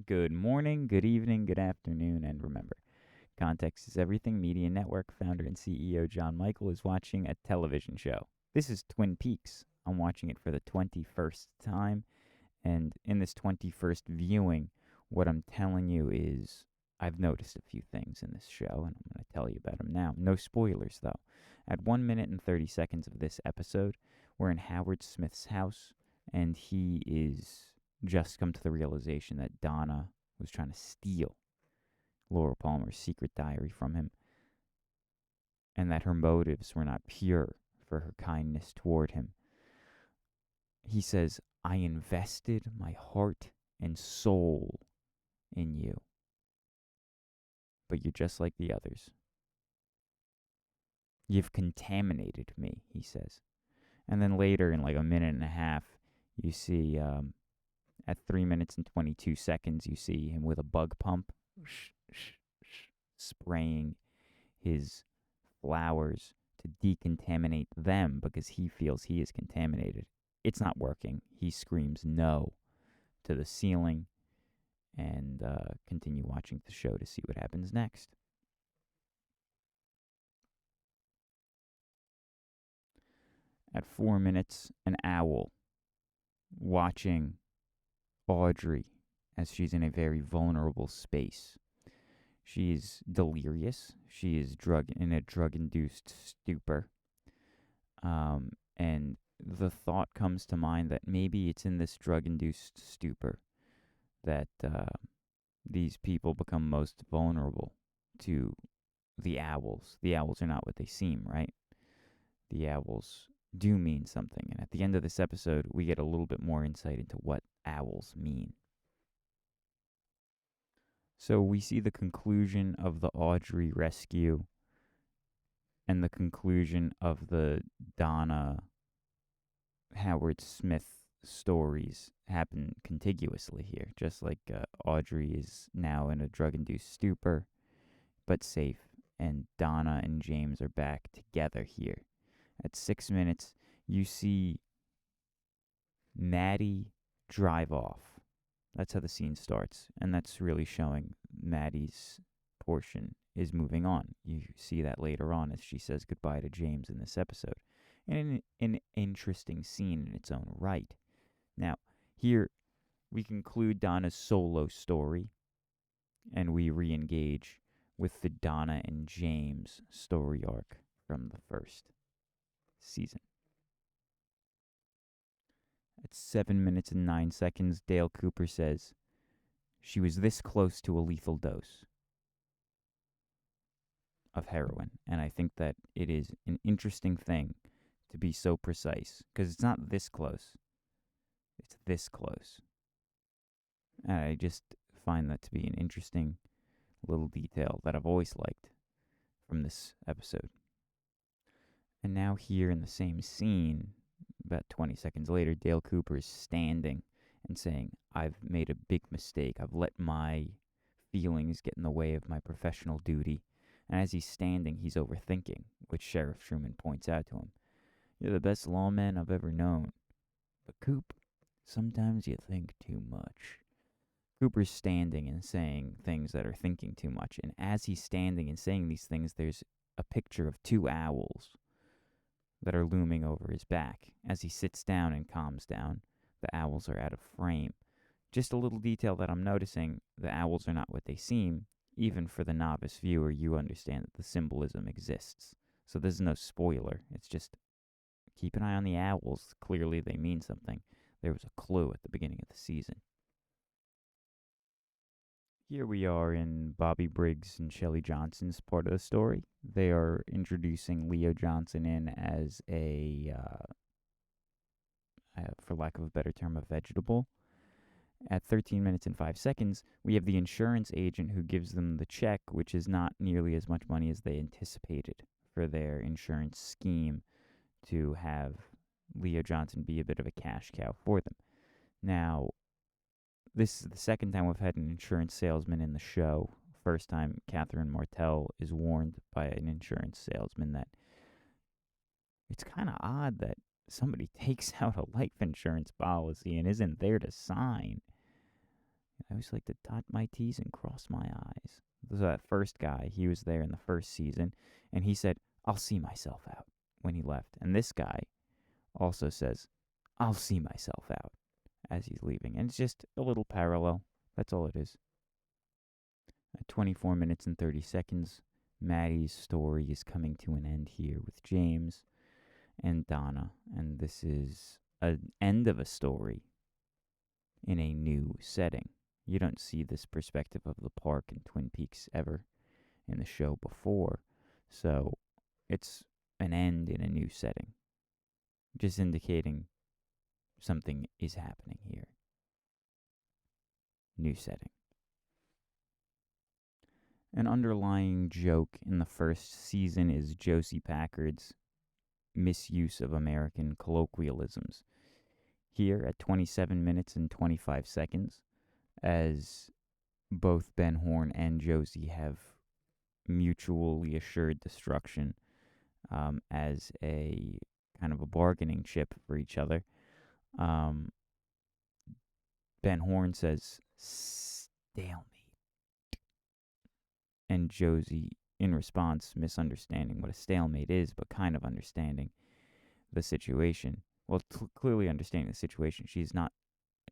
Good morning, good evening, good afternoon, and remember, context is everything. Media Network founder and CEO John Michael is watching a television show. This is Twin Peaks. I'm watching it for the 21st time, and in this 21st viewing, what I'm telling you is I've noticed a few things in this show, and I'm going to tell you about them now. No spoilers, though. At 1 minute and 30 seconds of this episode, we're in Howard Smith's house, and he is just come to the realization that Donna was trying to steal Laura Palmer's secret diary from him, and that her motives were not pure for her kindness toward him. He says, I invested my heart and soul in you, but you're just like the others. You've contaminated me, he says. And then later, in like a minute and a half, you see at 3 minutes and 22 seconds, you see him with a bug pump spraying his flowers to decontaminate them because he feels he is contaminated. It's not working. He screams no to the ceiling and continue watching the show to see what happens next. At 4 minutes, an owl watching Audrey as she's in a very vulnerable space. She's delirious. She is in a drug-induced stupor. And the thought comes to mind that maybe it's in this drug-induced stupor that these people become most vulnerable to the owls. The owls are not what they seem, right? The owls do mean something. And at the end of this episode, we get a little bit more insight into what owls mean. So we see the conclusion of the Audrey rescue and the conclusion of the Donna Howard Smith stories happen contiguously here. Just like Audrey is now in a drug-induced stupor, but safe, and Donna and James are back together here. At 6 minutes, you see Maddie drive off. That's how the scene starts, and that's really showing Maddie's portion is moving on. You see that later on as she says goodbye to James in this episode. And an interesting scene in its own right. Now, here we conclude Donna's solo story, and we re-engage with the Donna and James story arc from the first season. At 7 minutes and 9 seconds, Dale Cooper says, she was this close to a lethal dose of heroin. And I think that it is an interesting thing to be so precise, because it's not this close, it's this close. And I just find that to be an interesting little detail that I've always liked from this episode. And now here in the same scene, about 20 seconds later, Dale Cooper is standing and saying, I've made a big mistake. I've let my feelings get in the way of my professional duty. And as he's standing, he's overthinking, which Sheriff Truman points out to him. You're the best lawman I've ever known. But Coop, sometimes you think too much. Cooper's standing and saying things that are thinking too much. And as he's standing and saying these things, there's a picture of two owls that are looming over his back. As he sits down and calms down, the owls are out of frame. Just a little detail that I'm noticing, the owls are not what they seem. Even for the novice viewer, you understand that the symbolism exists. So this is no spoiler. It's just keep an eye on the owls. Clearly they mean something. There was a clue at the beginning of the season. Here we are in Bobby Briggs and Shelley Johnson's part of the story. They are introducing Leo Johnson in as for lack of a better term, a vegetable. At 13 minutes and 5 seconds, we have the insurance agent who gives them the check, which is not nearly as much money as they anticipated for their insurance scheme to have Leo Johnson be a bit of a cash cow for them. Now, this is the second time we've had an insurance salesman in the show. First time, Catherine Martell is warned by an insurance salesman that it's kind of odd that somebody takes out a life insurance policy and isn't there to sign. I always like to dot my T's and cross my I's. So that first guy, he was there in the first season, and he said, I'll see myself out when he left. And this guy also says, I'll see myself out as he's leaving. And it's just a little parallel. That's all it is. At 24 minutes and 30 seconds, Maddie's story is coming to an end here with James and Donna. And this is an end of a story in a new setting. You don't see this perspective of the park in Twin Peaks ever in the show before. So it's an end in a new setting, just indicating something is happening here. New setting. An underlying joke in the first season is Josie Packard's misuse of American colloquialisms. Here at 27 minutes and 25 seconds, as both Ben Horn and Josie have mutually assured destruction as a kind of a bargaining chip for each other, Ben Horn says, stalemate. And Josie, in response, misunderstanding what a stalemate is, but kind of understanding the situation. Well, clearly understanding the situation. She's not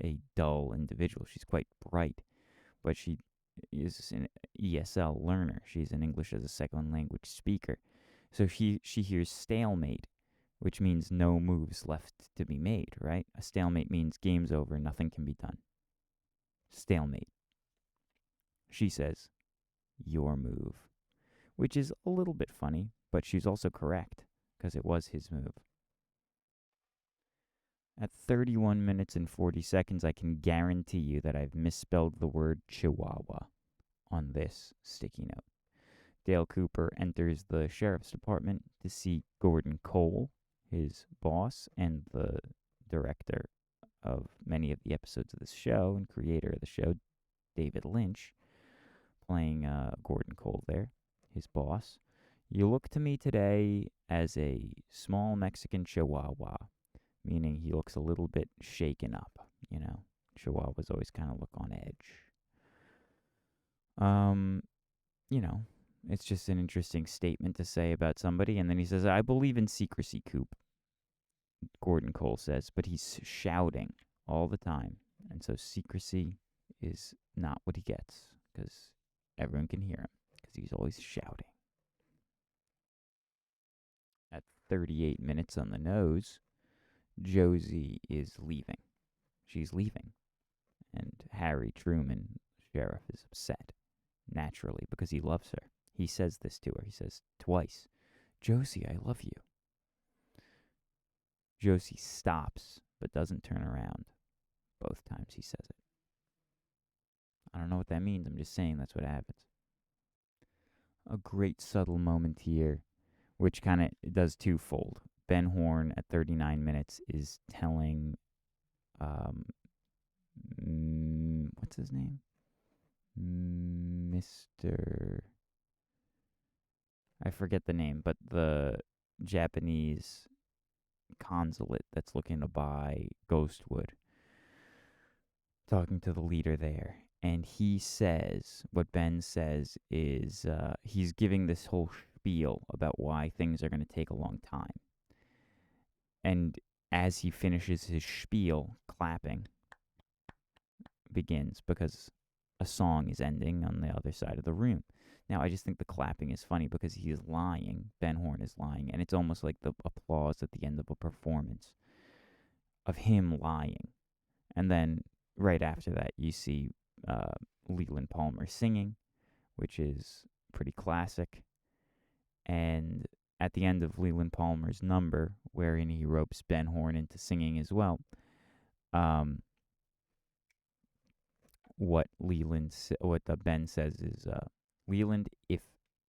a dull individual. She's quite bright, but she is an ESL learner. She's an English as a second language speaker. So she hears stalemate, which means no moves left to be made, right? A stalemate means game's over, nothing can be done. Stalemate. She says, your move, which is a little bit funny, but she's also correct, because it was his move. At 31 minutes and 40 seconds, I can guarantee you that I've misspelled the word Chihuahua on this sticky note. Dale Cooper enters the sheriff's department to see Gordon Cole, his boss, and the director of many of the episodes of this show and creator of the show, David Lynch, playing Gordon Cole there, his boss. You look to me today as a small Mexican Chihuahua, meaning he looks a little bit shaken up, you know. Chihuahuas always kind of look on edge. You know, it's just an interesting statement to say about somebody. And then he says, I believe in secrecy, Coop, Gordon Cole says, but he's shouting all the time. And so secrecy is not what he gets, because everyone can hear him, because he's always shouting. At 38 minutes on the nose, Josie is leaving. She's leaving. And Harry Truman, sheriff, is upset, naturally, because he loves her. He says this to her. He says twice, Josie, I love you. Josie stops, but doesn't turn around. Both times he says it. I don't know what that means. I'm just saying that's what happens. A great subtle moment here, which kind of does twofold. Ben Horn at 39 minutes is telling, what's his name? Mr. I forget the name, but the Japanese consulate that's looking to buy Ghostwood, talking to the leader there. And he says, what Ben says is, he's giving this whole spiel about why things are going to take a long time. And as he finishes his spiel, clapping begins, because a song is ending on the other side of the room. Now, I just think the clapping is funny because he is lying. Ben Horn is lying. And it's almost like the applause at the end of a performance of him lying. And then right after that, you see Leland Palmer singing, which is pretty classic. And at the end of Leland Palmer's number, wherein he ropes Ben Horn into singing as well, what Ben says is, Leland, if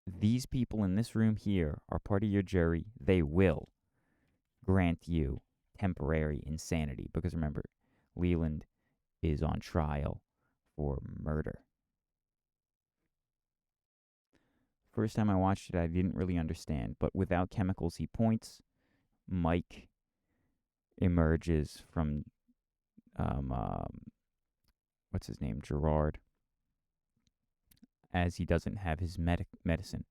these people in this room here are part of your jury, they will grant you temporary insanity. Because remember, Leland is on trial for murder. First time I watched it, I didn't really understand. But without chemicals, he points. Mike emerges from what's his name, Gerard, as he doesn't have his medicine.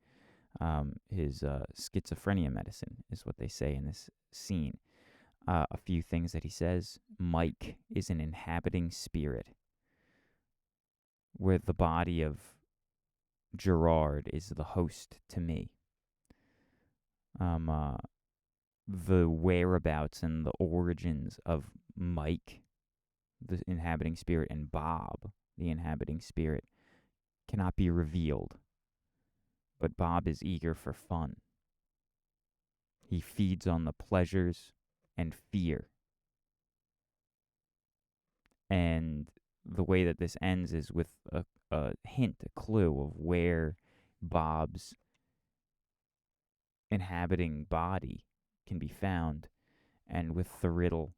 His schizophrenia medicine is what they say in this scene. A few things that he says. Mike is an inhabiting spirit, where the body of Gerard is the host to me. The whereabouts and the origins of Mike, the inhabiting spirit, and Bob, the inhabiting spirit, cannot be revealed. But Bob is eager for fun. He feeds on the pleasures and fear. And the way that this ends is with a hint, a clue of where Bob's inhabiting body can be found. And with the riddle,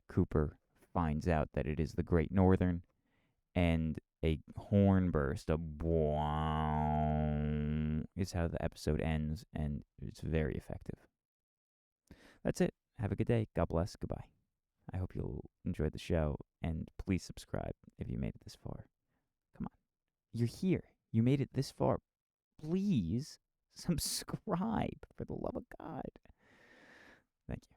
Cooper finds out that it is the Great Northern, and a horn burst, a boing, is how the episode ends, and it's very effective. That's it. Have a good day. God bless. Goodbye. I hope you'll enjoy the show, and please subscribe if you made it this far. Come on. You're here. You made it this far. Please subscribe, for the love of God. Thank you.